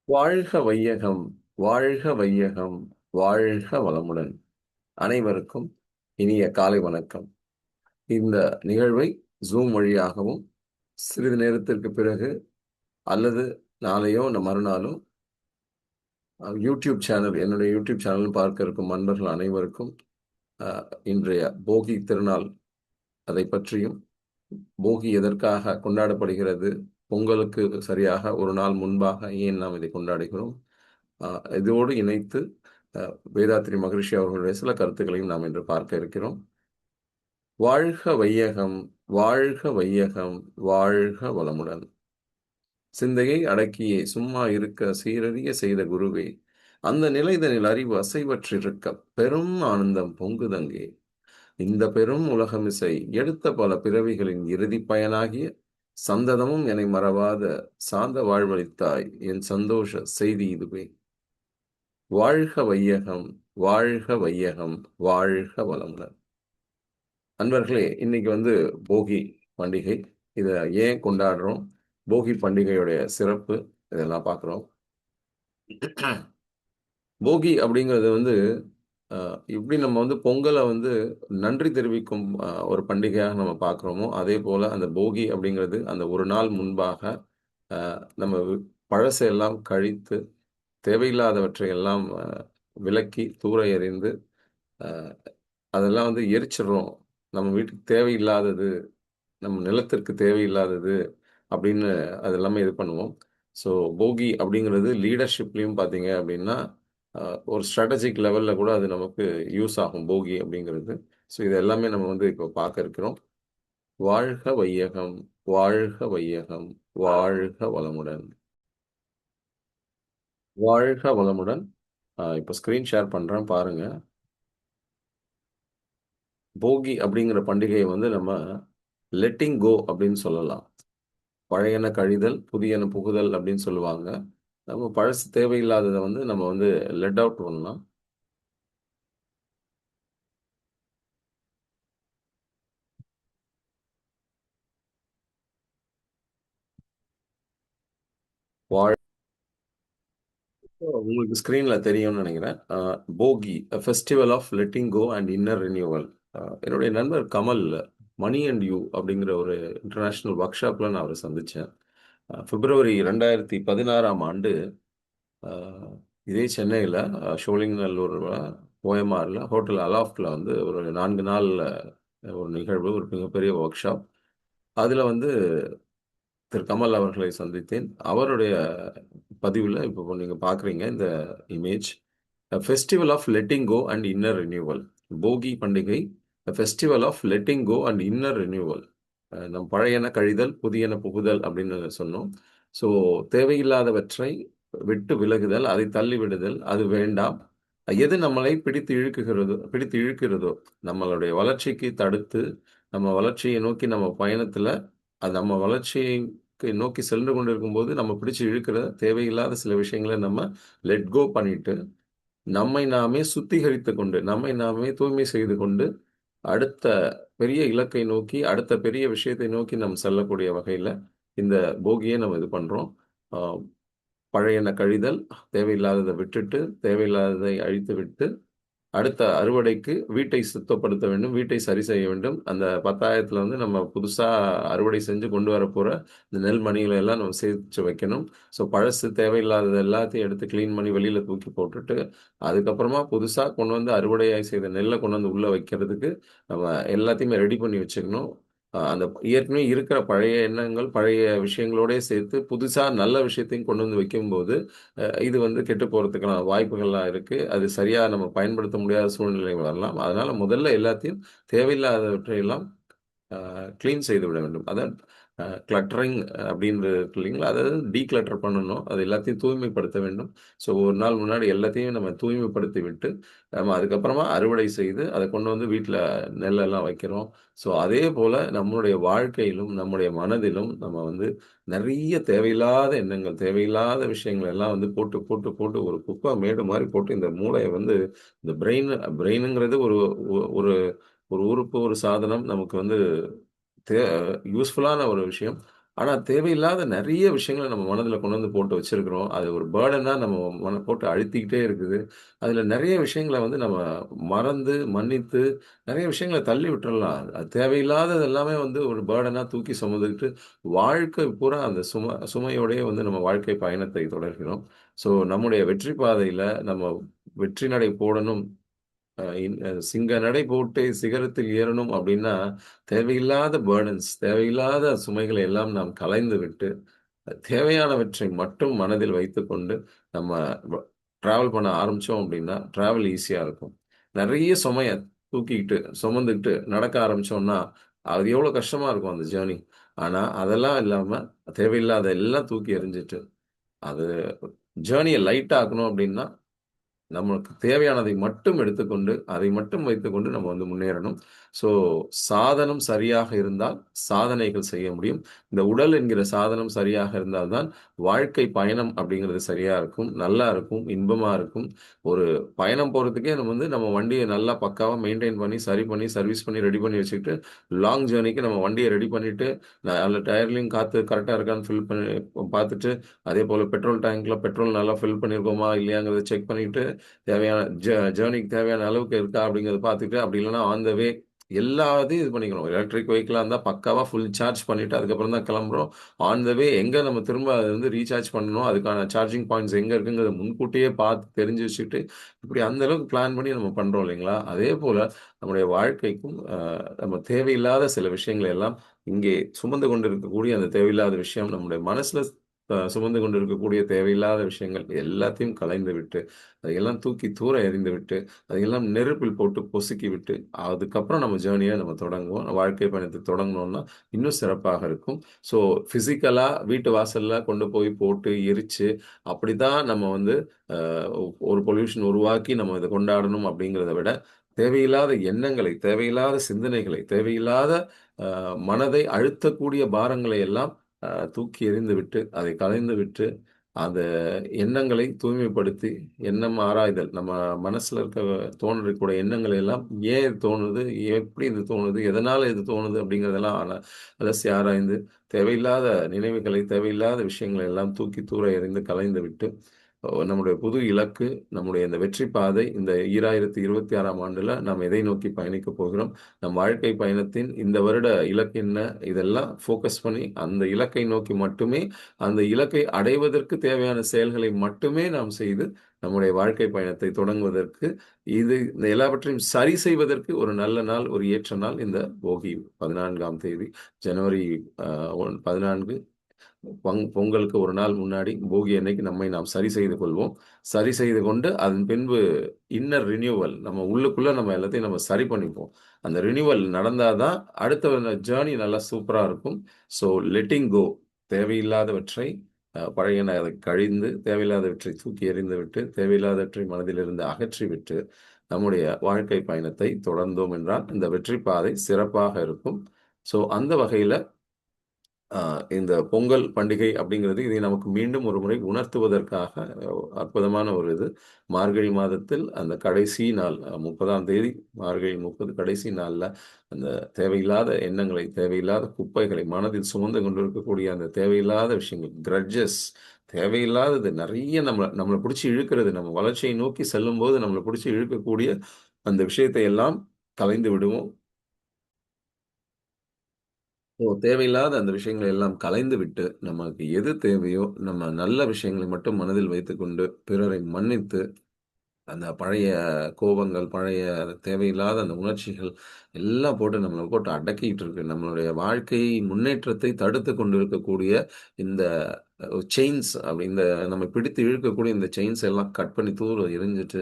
வாழ்க வையகம், வாழ்க வையகம், வாழ்க வளமுடன். அனைவருக்கும் இனிய காலை வணக்கம். இந்த நிகழ்வை ஜூம் வழியாகவும் சிறிது நேரத்திற்கு பிறகு அல்லது நாளையோ மறுநாளோ யூடியூப் சேனல் என்னுடைய யூடியூப் சேனல் பார்க்க இருக்கும் நண்பர்கள் அனைவருக்கும் இன்றைய போகி திருநாள் அதை பற்றியும் போகி எதற்காக கொண்டாடப்படுகிறது, பொங்கலுக்கு சரியாக ஒரு நாள் முன்பாக ஏன் நாம் இதை கொண்டாடுகிறோம், இதோடு இணைத்து வேதாத்ரி மகரிஷி அவர்களுடைய சில கருத்துக்களையும் நாம் இன்று பார்க்க இருக்கிறோம். வாழ்க வையகம், வாழ்க வையகம், வாழ்க வளமுடன். சிந்தையை அடக்கியே சும்மா இருக்க சீரறிய செய்த குருவே, அந்த நிலைதனில் அறிவு அசைவற்றிருக்க பெரும் ஆனந்தம் பொங்குதங்கே. இந்த பெரும் உலகமிசை எடுத்த பல பிறவிகளின் இறுதி பயனாகிய சந்ததமும் என்னை மறவாத சாந்த வாழ்வளித்தாய், என் சந்தோஷ செய்தி இதுவே. வாழ்க வையகம், வாழ்க வையகம், வாழ்க வளமுடன். நண்பர்களே, இன்னைக்கு போகி பண்டிகை. இதை ஏன் கொண்டாடுறோம், போகி பண்டிகையுடைய சிறப்பு, இதெல்லாம் பார்க்குறோம். போகி அப்படிங்கிறது இப்படி நம்ம பொங்கலை நன்றி தெரிவிக்கும் ஒரு பண்டிகையாக நம்ம பார்க்குறோமோ, அதே போல் அந்த போகி அப்படிங்கிறது அந்த ஒரு நாள் முன்பாக நம்ம பழசையெல்லாம் கழித்து தேவையில்லாதவற்றை எல்லாம் விலக்கி தூர எறிந்து அதெல்லாம் எரிச்சிடுறோம். நம்ம வீட்டுக்கு தேவையில்லாதது, நம்ம நிலத்திற்கு தேவையில்லாதது அப்படின்னு அது எல்லாமே இது பண்ணுவோம். ஸோ போகி அப்படிங்கிறது லீடர்ஷிப்லேயும் பார்த்தீங்க அப்படின்னா ஒரு ஸ்ட்ராட்டஜிக் லெவலில் கூட அது நமக்கு யூஸ் ஆகும் போகி அப்படிங்கிறது. ஸோ இது எல்லாமே நம்ம இப்போ பார்க்க இருக்கிறோம். வாழ்க வையகம், வாழ்க வையகம், வாழ்க வளமுடன். வாழ்க வளமுடன். இப்போ ஸ்க்ரீன் ஷேர் பண்ணுறேன் பாருங்க. போகி அப்படிங்கிற பண்டிகையை நம்ம லெட்டிங் கோ அப்படின்னு சொல்லலாம். பழையன கழிதல், புதியன புகுதல் அப்படின்னு சொல்லுவாங்க. நம்ம பழசு தேவையில்லாததை நம்ம லெட் அவுட் பண்ணலாம். வாழ் உங்களுக்கு ஸ்க்ரீன்ல தெரியும்னு நினைக்கிறேன். போகி festival of letting go and inner renewal. என்னுடைய நண்பர் கமல், மணி அண்ட் யூ அப்படிங்கிற ஒரு இன்டர்நேஷ்னல் ஒர்க் ஷாப்பில் நான் அவரை சந்தித்தேன். பிப்ரவரி 2016ஆம் ஆண்டு இதே சென்னையில் ஷோலிங்கநல்லூரில் ஓஎம்ஆரில் ஹோட்டல் அலாஃப்டில் ஒரு 4 நாள் ஒரு நிகழ்வு, ஒரு மிகப்பெரிய ஒர்க் ஷாப். அதில் திரு கமல் அவர்களை சந்தித்தேன். அவருடைய பதிவில் இப்போ நீங்கள் பார்க்குறீங்க இந்த image. Festival of letting go and inner renewal. போகி பண்டிகை festival of letting go and inner renewal. நம் பழையன கழிதல், புதியன புகுதல் அப்படின்னு சொன்னோம். ஸோ தேவையில்லாதவற்றை விட்டு விலகுதல், அதை தள்ளி விடுதல், அது வேண்டாம். எது நம்மளை பிடித்து இழுக்கிறதோ நம்மளுடைய வளர்ச்சிக்கு தடுத்து நம்ம வளர்ச்சியை நோக்கி நம்ம பயணத்தில் அது நம்ம வளர்ச்சியை நோக்கி சென்று கொண்டிருக்கும் போது நம்ம பிடிச்சு இழுக்கிற தேவையில்லாத சில விஷயங்களை நம்ம லெட் கோ பண்ணிட்டு நம்மை நாமே சுத்திகரித்து கொண்டு, நம்மை நாமே தூய்மை செய்து கொண்டு அடுத்த பெரிய இலக்கை நோக்கி, அடுத்த பெரிய விஷயத்தை நோக்கி நம்ம செல்லக்கூடிய வகையில் இந்த போகியை நம்ம இது பண்ணுறோம். பழையன கழிதல், தேவையில்லாததை விட்டுட்டு தேவையில்லாததை அழித்து விட்டு அடுத்த அறுவடைக்கு வீட்டை சுத்தப்படுத்த வேண்டும், வீட்டை சரி செய்ய வேண்டும். அந்த 10,000த்துல நம்ம புதுசாக அறுவடை செஞ்சு கொண்டு வர போகிற இந்த நெல் மணிகளை எல்லாம் நம்ம சேர்த்து வைக்கணும். ஸோ பழசு தேவையில்லாதது எல்லாத்தையும் எடுத்து க்ளீன் பண்ணி வெளியில் தூக்கி போட்டுட்டு அதுக்கப்புறமா புதுசாக கொண்டு அறுவடையாய் செய்த நெல்லை கொண்டு உள்ளே வைக்கிறதுக்கு நம்ம எல்லாத்தையுமே ரெடி பண்ணி வச்சுக்கணும். அந்த ஏற்கனவே இருக்கிற பழைய எண்ணங்கள், பழைய விஷயங்களோடய சேர்த்து புதுசாக நல்ல விஷயத்தையும் கொண்டு வைக்கும்போது இது கெட்டு போகிறதுக்கான வாய்ப்புகள்லாம் இருக்குது. அது சரியாக நம்ம பயன்படுத்த முடியாத சூழ்நிலை வரலாம். அதனால் முதல்ல எல்லாத்தையும் தேவையில்லாதவற்றையெல்லாம் க்ளீன் செய்து விட வேண்டும். அதான் கிளட்டரிங் அப்படின்றது இல்லைங்களா, அதாவது டீக்ளட்டர் பண்ணணும், அது எல்லாத்தையும் தூய்மைப்படுத்த வேண்டும். ஸோ ஒரு நாள் முன்னாடி எல்லாத்தையும் நம்ம தூய்மைப்படுத்தி விட்டு நம்ம அதுக்கப்புறமா அறுவடை செய்து அதை கொண்டு வீட்டில் நெல்லெல்லாம் வைக்கிறோம். ஸோ அதே போல் நம்மளுடைய வாழ்க்கையிலும் நம்முடைய மனதிலும் நம்ம நிறைய தேவையில்லாத எண்ணங்கள், தேவையில்லாத விஷயங்கள் எல்லாம் போட்டு போட்டு போட்டு ஒரு குப்பை மேடு மாதிரி போட்டு இந்த மூளையை இந்த பிரெயினுங்கிறது ஒரு ஒரு ஒரு உறுப்பு, ஒரு சாதனம், நமக்கு தே யூஸ்ஃபுல்லான ஒரு விஷயம். ஆனா தேவையில்லாத நெறைய விஷயங்கள நம்ம மனதில கொண்டு வந்து போட்டு வச்சிருக்கிறோம். அது ஒரு பர்டனா நம்ம போட்டு அழுத்திக்கிட்டே இருக்குது. அதில நெறைய விஷயங்கள வந்து நம்ம மறந்து, மன்னித்து நெறைய விஷயங்கள தள்ளி விட்டுறலாம். அது தேவையில்லாதது எல்லாமே வந்து ஒரு பர்டனா தூக்கி சுமந்துக்கிட்டு, வாழ்க்கை பூரா அந்த சுமையோடயே வந்து நம்ம வாழ்க்கை பயணத்தை தொடர்கிறோம். ஸோ நம்முடைய வெற்றி பாதையில நம்ம வெற்றி நடை போடணும். சிங்க நடை போட்டு சிகரத்தில் ஏறணும் அப்படின்னா, தேவையில்லாத பர்டன்ஸ், தேவையில்லாத சுமைகளை எல்லாம் நாம் களைந்து விட்டு, தேவையானவற்றை மட்டும் மனதில் வைத்துக்கொண்டு, நம்ம வ டிராவல் பண்ண ஆரம்பிச்சோம் அப்படின்னா, டிராவல் ஈஸியா இருக்கும். நெறைய சுமைய தூக்கிக்கிட்டு, சுமந்துக்கிட்டு நடக்க ஆரம்பிச்சோம்னா, அது எவ்வளோ கஷ்டமா இருக்கும் அந்த ஜர்னி. ஆனா, அதெல்லாம் இல்லாம, தேவையில்லாத எல்லாம் தூக்கி எறிஞ்சிட்டு, அது ஜர்னிய லைட் ஆக்கணும் அப்படின்னா நமக்கு தேவையானதை மட்டும் எடுத்துக்கொண்டு, அதை மட்டும் வைத்துக்கொண்டு நம்ம வந்து முன்னேறணும். ஸோ சாதனம் சரியாக இருந்தால் சாதனைகள் செய்ய முடியும். இந்த உடல் என்கிற சாதனம் சரியாக இருந்தால் தான் வாழ்க்கை பயணம் அப்படிங்கிறது சரியா இருக்கும். நல்லா இருக்கும், இன்பமா இருக்கும். ஒரு பயணம் போறதுக்கே நம்ம வந்து நம்ம வண்டிய நல்லா பக்காவா மெயின்டெயின் பண்ணி, சரி பண்ணி, சர்வீஸ் பண்ணி, ரெடி பண்ணி வச்சுக்கிட்டு, லாங் ஜர்னிக்கு நம்ம வண்டிய ரெடி பண்ணிட்டு, அதுல டயர்லயும் காத்து கரெக்ட்டா இருக்கான்னு ஃபில் பண்ணி பார்த்துட்டு, அதேபோல பெட்ரோல் டேங்க்ல பெட்ரோல் நல்லா ஃபில் பண்ணியிருக்கோமா, இல்லையாங்கிறத செக் பண்ணிட்டு தேவையான ஜர்னிக்கு தேவையான அளவுக்கு இருக்கா அப்படிங்கிறத பார்த்துக்கிட்டு, அப்படி இல்லன்னா ஆன் த வே எல்லாத்தையும் இது பண்ணிக்கணும். எலக்ட்ரிக் வெஹிக்கிளா இருந்தா பக்காவா ஃபுல் சார்ஜ் பண்ணிட்டு அதுக்கப்புறம் தான் கிளம்புறோம். ஆன் த வே எங்க நம்ம திரும்ப அத வந்து ரீசார்ஜ் பண்ணணும், அதுக்கான சார்ஜிங் பாயிண்ட்ஸ் எங்க இருக்குங்கிறத முன்கூட்டியே பார்த்து தெரிஞ்சு வச்சுட்டு, இப்படி அந்த அளவுக்கு பிளான் பண்ணி நம்ம பண்றோம் இல்லைங்களா? அதேபோல நம்முடைய வாழ்க்கைக்கும் நம்ம தேவையில்லாத சில விஷயங்களை எல்லாம் இங்கே சுமந்து கொண்டிருக்கக்கூடிய அந்த தேவையில்லாத விஷயம் நம்முடைய மனசுல சுமந்து கொண்டிருக்கக்கூடிய தேவையில்லாத விஷயங்கள் எல்லாத்தையும் களைந்து விட்டு அதையெல்லாம் தூக்கி தூர எறிந்துவிட்டு, அதையெல்லாம் நெருப்பில் போட்டு பொசுக்கி விட்டு, அதுக்கப்புறம் நம்ம ஜர்னிய நம்ம தொடங்குவோம். வாழ்க்கை பயணத்த தொடங்குனோம்னா, இன்னும் சிறப்பாக இருக்கும். ஸோ பிசிக்கலா வீட்டு வாசல்ல கொண்டு போய் போட்டு எரிச்சு, அப்படித்தான் நம்ம வந்து அ ஒரு பொல்யூஷன் உருவாக்கி நம்ம இத கொண்டாடணும் அப்படிங்கிறத விட, தேவையில்லாத எண்ணங்களை, தேவையில்லாத சிந்தனைகளை, தேவையில்லாத அ மனதை அழுத்தக்கூடிய பாரங்களை எல்லாம் தூக்கி எறிந்துவிட்டு, அதை களைந்து விட்டு, அந்த எண்ணங்களை தூய்மைப்படுத்தி, எண்ணம் ஆராய்தல். நம்ம மனசுல தோன்றக்கூடிய எண்ணங்களை எல்லாம் ஏன் இது தோணுது? எப்படி இது தோணுது? எதனால இது தோணுது? அப்படிங்கிறதெல்லாம் அலசி ஆராய்ந்து, தேவையில்லாத நினைவுகளை, தேவையில்லாத விஷயங்களை எல்லாம் தூக்கி தூர எறிந்து களைந்து விட்டு, நம்முடைய புது இலக்கு, நம்முடைய இந்த வெற்றி பாதை இந்த 2026ஆம் ஆண்டுல நாம் எதை நோக்கி பயணிக்கப் போகிறோம்? நம் வாழ்க்கை பயணத்தின் இந்த வருட இலக்கு என்ன? இதெல்லாம் ஃபோக்கஸ் பண்ணி, அந்த இலக்கை நோக்கி மட்டுமே அந்த இலக்கை அடைவதற்கு தேவையான செயல்களை மட்டுமே நாம் செய்து, நம்முடைய வாழ்க்கை பயணத்தை தொடங்குவதற்கு, இந்த எல்லாவற்றையும் சரி செய்வதற்கு ஒரு நல்ல நாள், ஒரு ஏற்ற நாள் இந்த போகி 14ஆம் தேதி, ஜனவரி அ 14 பொங்கலுக்கு ஒரு நாள் முன்னாடி போகி அன்னைக்கு நம்மை நாம் சரி செய்து கொள்வோம். சரி செய்து கொண்டு அதன் பின்பு இன்னர் ரினியூவல் நம்ம உள்ளுக்குள்ள நம்ம எல்லாத்தையும் நம்ம சரி பண்ணிப்போம். அந்த ரினியூவல் நடந்தா தான் அடுத்த ஜர்னி நல்லா சூப்பரா இருக்கும். ஸோ லெட்டிங் கோ தேவையில்லாதவற்றை பழையன கழிந்து, தேவையில்லாதவற்றை தூக்கி எறிந்துவிட்டு, தேவையில்லாதவற்றை மனதிலிருந்து அகற்றிவிட்டு, நம்முடைய வாழ்க்கை பயணத்தை தொடர்ந்தோம் என்றால், இந்த வெற்றி பாதை சிறப்பாக இருக்கும். ஸோ அந்த வகையில ஆ இந்த பொங்கல் பண்டிகை அப்படிங்கிறது, இதை நமக்கு மீண்டும் ஒரு முறை உணர்த்துவதற்காக அற்புதமான ஒரு இது. மார்கழி மாதத்தில் அந்த கடைசி நாள் 30ஆம் தேதி, மார்கழி 30 கடைசி நாள்ல, அந்த தேவையில்லாத எண்ணங்களை, தேவையில்லாத குப்பைகளை மனதில் சுமந்து கொண்டிருக்கக்கூடிய அந்த தேவையில்லாத விஷயங்கள், கிரட்ஜஸ் தேவையில்லாதது நெறைய நம்மள நம்மள புடிச்சு இழுக்கிறது. நம்ம வளர்ச்சியை நோக்கி செல்லும்போது நம்மள புடிச்சு இழுக்கக்கூடிய அந்த விஷயத்தை எல்லாம் களைந்து விடுவோம். தேவையில்லாத அந்த விஷயங்களை எல்லாம் கலைந்து விட்டு, நமக்கு எது தேவையோ, நம்ம நல்ல விஷயங்களை மட்டும் மனதில் வைத்துக்கொண்டு, பிறரை மன்னித்து அந்த பழைய கோபங்கள், பழைய தேவையில்லாத அந்த உணர்ச்சிகள் எல்லாம் போட்டு நம்மள போட்டு அடக்கிட்டு இருக்கு. நம்மளுடைய வாழ்க்கை முன்னேற்றத்தை தடுத்துக் கொண்டிருக்கக்கூடிய இந்த செயின்ஸ் இந்த நம்மை பிடித்து இழுக்கக்கூடிய இந்த செயின்ஸ் எல்லாம் கட் பண்ணி தூர எறிஞ்சிட்டு,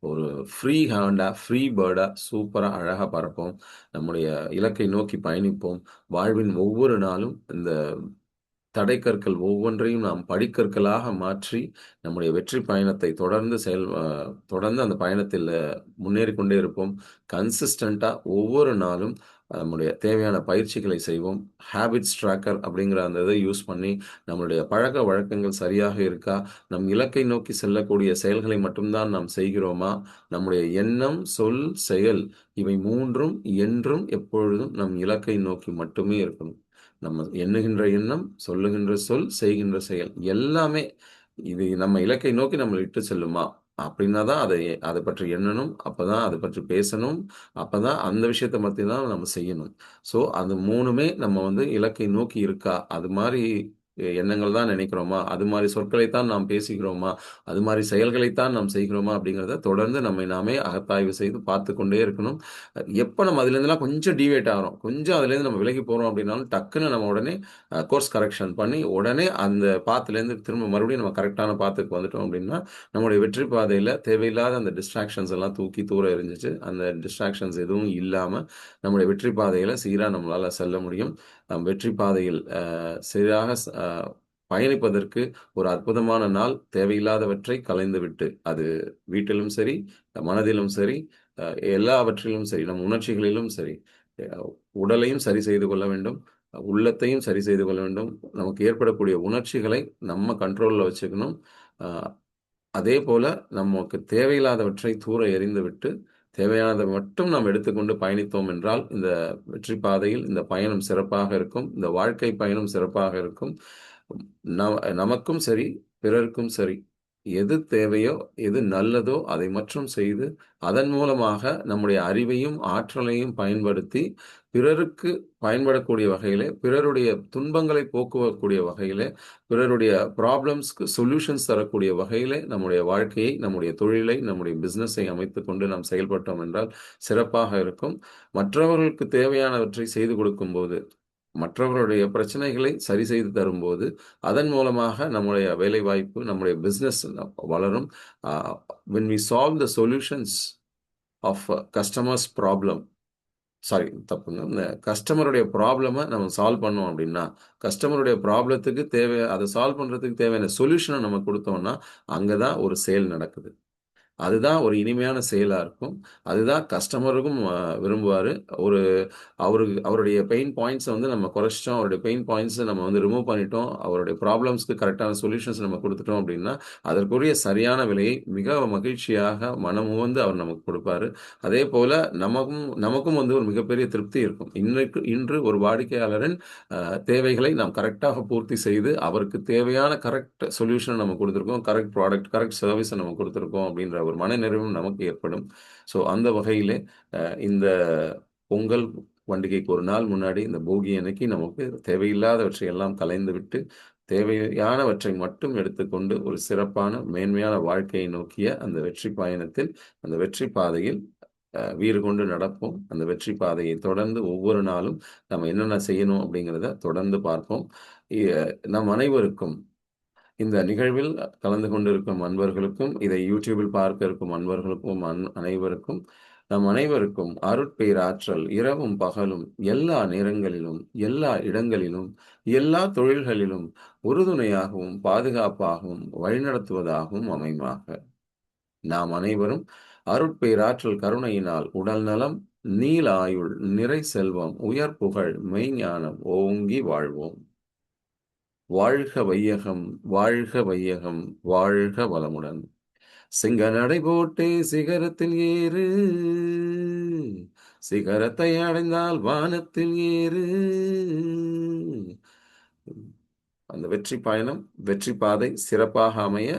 ஒரு ஃப்ரீ ஹேண்டா, ஃப்ரீ பேர்டா சூப்பரா அழகா பறப்போம். நம்முடைய இலக்கை நோக்கி பயணிப்போம். வாழ்வின் ஒவ்வொரு நாளும் இந்த தடைக்கற்கள் ஒவ்வொன்றையும் நாம் படிக்கற்களாக மாற்றி, நம்முடைய வெற்றி பயணத்தை தொடர்ந்து அந்த பயணத்தில் முன்னேறிக் கொண்டே இருப்போம். கன்சிஸ்டன்ட்டா ஒவ்வொரு நாளும் நம்முடைய தேவையான பயிற்சிகளை செய்வோம். ஹேபிட்ஸ் ட்ராக்கர் அப்படிங்கிற அந்த இதை யூஸ் பண்ணி, நம்மளுடைய பழக்கவழக்கங்கள் சரியாக இருக்கா? நம் இலக்கை நோக்கி செல்லக்கூடிய செயல்களை மட்டும் தான் நாம் செய்கிறோமா? நம்முடைய எண்ணம், சொல், செயல் இவை 3ம் என்றும் எப்பொழுதும் நம் இலக்கை நோக்கி மட்டுமே இருக்கணும். நம்ம எண்ணுகின்ற எண்ணம், சொல்லுகின்ற சொல், செய்கின்ற செயல் எல்லாமே இது நம்ம இலக்கை நோக்கி நம்மள இட்டு செல்லுமா? அப்படின்னா தான் அதை பற்றி எண்ணணும். அப்பதான் அதை பற்றி பேசணும். அப்பதான் அந்த விஷயத்த பத்தி தான் நம்ம செய்யணும். ஸோ அது 3மே நம்ம வந்து இலக்கை நோக்கி இருக்கா? அது மாரி எண்ணங்கள் தான் நினைக்கிறோமா? அது மாரி சொற்களைத்தான் நாம் பேசுகிறோமா? அது மாரி செயல்களைத்தான் நாம் செய்கிறோமா? அப்படிங்கிறத தொடர்ந்து நம்மை நாமே அகத்தாய்வு செய்து பார்த்துக் கொண்டே இருக்கணும். எப்ப நம்ம அதுலேருந்துலாம் கொஞ்சம் டீவியேட் ஆகுறோம், கொஞ்சம் அதுலேருந்து நம்ம விலகி போறோம் அப்படின்னாலும், டக்குன்னு நம்ம உடனே கோர்ஸ் கரெக்ஷன் பண்ணி, உடனே அந்த பாத்துலேருந்து திரும்ப மறுபடியும் நம்ம கரெக்ட்டான பாத்துக்கு வந்துட்டோம் அப்படின்னா, நம்முடைய வெற்றி பாதையில தேவையில்லாத அந்த டிஸ்ட்ராக்ஷன்ஸ் எல்லாம் தூக்கி தூர எறிஞ்சுட்டு, அந்த டிஸ்ட்ராக்ஷன்ஸ் எதுவும் இல்லாம, நம்முடைய வெற்றி பாதையில சீரா நம்மளால செல்ல முடியும். வெற்றி பாதையில் சீராக பயணிப்பதற்கு ஒரு அற்புதமான நாள். தேவையில்லாதவற்றை களைந்துவிட்டு, அது வீட்டிலும் சரி, மனதிலும் சரி, அ எல்லாவற்றிலும் சரி, நம் உணர்ச்சிகளிலும் சரி, அ உடலையும் சரி செய்து கொள்ள வேண்டும். உள்ளத்தையும் சரி செய்து கொள்ள வேண்டும். நமக்கு ஏற்படக்கூடிய உணர்ச்சிகளை நம்ம கண்ட்ரோல்ல வச்சுக்கணும். அ அதேபோல நமக்கு தேவையில்லாதவற்றை தூர எறிந்துவிட்டு, தேவையானதை மட்டும் நாம் எடுத்துக்கொண்டு பயணித்தோம் என்றால், இந்த வெற்றி பாதையில் இந்த பயணம் சிறப்பாக இருக்கும். இந்த வாழ்க்கை பயணம் சிறப்பாக இருக்கும். நமக்கும் சரி, பிறருக்கும் சரி, எது தேவையோ, எது நல்லதோ அதை மட்டும் செய்து, அதன் மூலமாக நம்முடைய அறிவையும், ஆற்றலையும் பயன்படுத்தி, பிறருக்கு பயன்படக்கூடிய வகையிலே, பிறருடைய துன்பங்களை போக்கக்கூடிய வகையிலே, பிறருடைய ப்ராப்ளம்ஸ்க்கு சொல்யூஷன்ஸ் தரக்கூடிய வகையிலே நம்முடைய வாழ்க்கையை, நம்முடைய தொழிலை, நம்முடைய பிசினஸை அமைத்துக் கொண்டு நாம் செயல்பட்டோம் என்றால் சிறப்பாக இருக்கும். மற்றவர்களுக்கு தேவையானவற்றை செய்து கொடுக்கும்போது, மற்றவர்களுடைய பிரச்சனைகளை சரி செய்து தரும்போது, அதன் மூலமாக நம்முடைய வேலைவாய்ப்பு, நம்முடைய பிசினஸ் வளரும். Uh when we solve the solutions of customers' problem sorry தப்புங்க. இந்த கஸ்டமருடைய ப்ராப்ளம நம்ம சால்வ் பண்ணோம் அப்டின்னா, கஸ்டமருடைய ப்ராப்ளத்துக்கு அத சால்வ் பண்றதுக்கு தேவையான சொல்யூஷன நம்ம குடுத்தோம்னா, அங்க தான் ஒரு சேல் நடக்குது. அதுதான் ஒரு இனிமையான செயலா இருக்கும். அதுதான் கஸ்டமருக்கும் விரும்புவாரு. ஒரு அவருடைய பெயின் பாயிண்ட்ஸ வந்து நம்ம குறைச்சுட்டோம். அவருடைய பெயின் பாயிண்ட்ஸ நம்ம வந்து ரிமூவ் பண்ணிட்டோம். அவருடைய ப்ராப்ளம்ஸ்க்கு கரெக்ட்டான சொல்யூஷன்ஸ் நம்ம குடுத்துட்டோம் அப்டின்னா, அதற்குரிய சரியான விலையை மிக மகிழ்ச்சியாக மனமுவந்து அவர் நமக்கு குடுப்பாரு. அதேபோல நமக்கும் நமக்கும் வந்து ஒரு மிகப்பெரிய திருப்தி இருக்கும். இன்று ஒரு வாடிக்கையாளரின் தேவைகளை நாம் கரெக்ட்டாக பூர்த்தி செய்து, அவருக்கு தேவையான கரெக்ட் சொல்யூஷன நம்ம குடுத்திருக்கோம். கரெக்ட் ப்ராடக்ட், கரெக்ட் சர்விஸ நம்ம குடுத்திருக்கோம் அப்படின்ற ஒரு மனநிறைவும் நமக்கு ஏற்படும். ஸோ அந்த வகையிலே இந்த பொங்கல் பண்டிகைக்கு ஒரு நாள் முன்னாடி இந்த போகி அன்னைக்கு நமக்கு தேவையில்லாதவற்றை எல்லாம் களைந்துவிட்டு, தேவையானவற்றை மட்டும் எடுத்துக்கொண்டு ஒரு சிறப்பான, மேன்மையான வாழ்க்கையை நோக்கிய அந்த வெற்றி பயணத்தில், அந்த வெற்றி பாதையில் வீறு கொண்டு நடப்போம். அந்த வெற்றி பாதையை தொடர்ந்து ஒவ்வொரு நாளும் நம்ம என்னென்ன செய்யணும் அப்படிங்கிறத தொடர்ந்து பார்ப்போம். எ நம் அனைவருக்கும் இந்த நிகழ்வில் கலந்து கொண்டிருக்கும் அன்பர்களுக்கும், இதை யூடியூபில் பார்க்க இருக்கும் அன்பர்களுக்கும் அனைவருக்கும், நம் அனைவருக்கும் அருட்பேராற்றல் இரவும் பகலும் எல்லா நேரங்களிலும், எல்லா இடங்களிலும், எல்லா தொழில்களிலும் உறுதுணையாகவும், பாதுகாப்பாகவும், வழிநடத்துவதாகவும் அமையுமாக. நாம் அனைவரும் அருட்பேராற்றல் கருணையினால் உடல் நலம், நீல ஆயுள், நிறை செல்வம், உயர் புகழ், மெய்ஞானம் ஓங்கி வாழ்வோம். வாழ்க வையகம், வாழ்க வையகம், வாழ்க வளமுடன். சிங்க நடை போட்டே சிகரத்தில் ஏறு, சிகரத்தை அடைந்தால் வானத்தில் ஏறு. அந்த வெற்றி பயணம், வெற்றி பாதை சிறப்பாக அமைய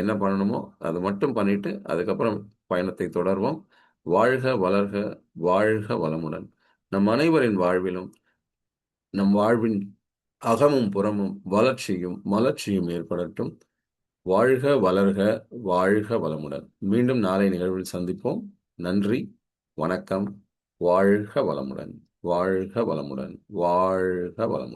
என்ன பண்ணணுமோ அது மட்டும் பண்ணிட்டு, அதுக்கப்புறம் பயணத்தை தொடர்வோம். வாழ்க வளர்க, வாழ்க வளமுடன். நம் அனைவரின் வாழ்விலும், நம் வாழ்வின் அகமும் புறமும் வளர்ச்சியும் மலர்ச்சியும் ஏற்படட்டும். வாழ்க வளர்க, வாழ்க வளமுடன். மீண்டும் நாளை நிகழ்வில் சந்திப்போம். நன்றி, வணக்கம். வாழ்க வளமுடன், வாழ்க வளமுடன், வாழ்க வளமுடன்.